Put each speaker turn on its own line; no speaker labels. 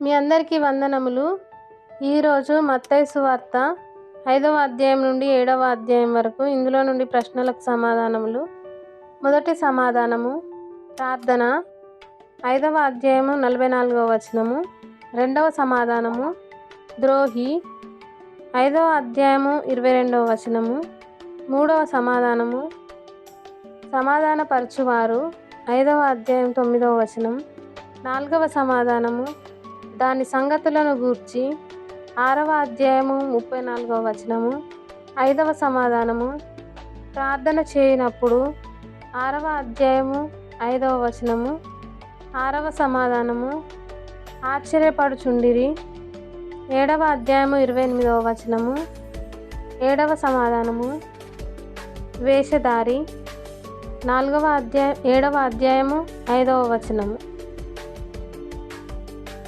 మీ అందరికీ వందనములు. ఈరోజు మత్తయి సువార్త 5వ అధ్యాయం నుండి 7వ అధ్యాయం వరకు ఇందులో నుండి ప్రశ్నలకు సమాధానములు. మొదటి సమాధానము ప్రార్థన 5వ అధ్యాయము 44వ వచనము. రెండవ సమాధానము ద్రోహి 5వ అధ్యాయము 22వ వచనము. మూడవ సమాధానము సమాధానపరచువారు 5వ అధ్యాయం 9వ వచనం. నాలుగవ సమాధానము దాని సంగతులను గూర్చి 6వ అధ్యాయము 34వ వచనము. 5వ సమాధానము ప్రార్థన చేయనప్పుడు 6వ అధ్యాయము 5వ వచనము. 6వ సమాధానము ఆశ్చర్యపడుచుండిరి 7వ అధ్యాయము 28వ వచనము. 7వ సమాధానము వేషధారి 7వ అధ్యాయము 5వ వచనము.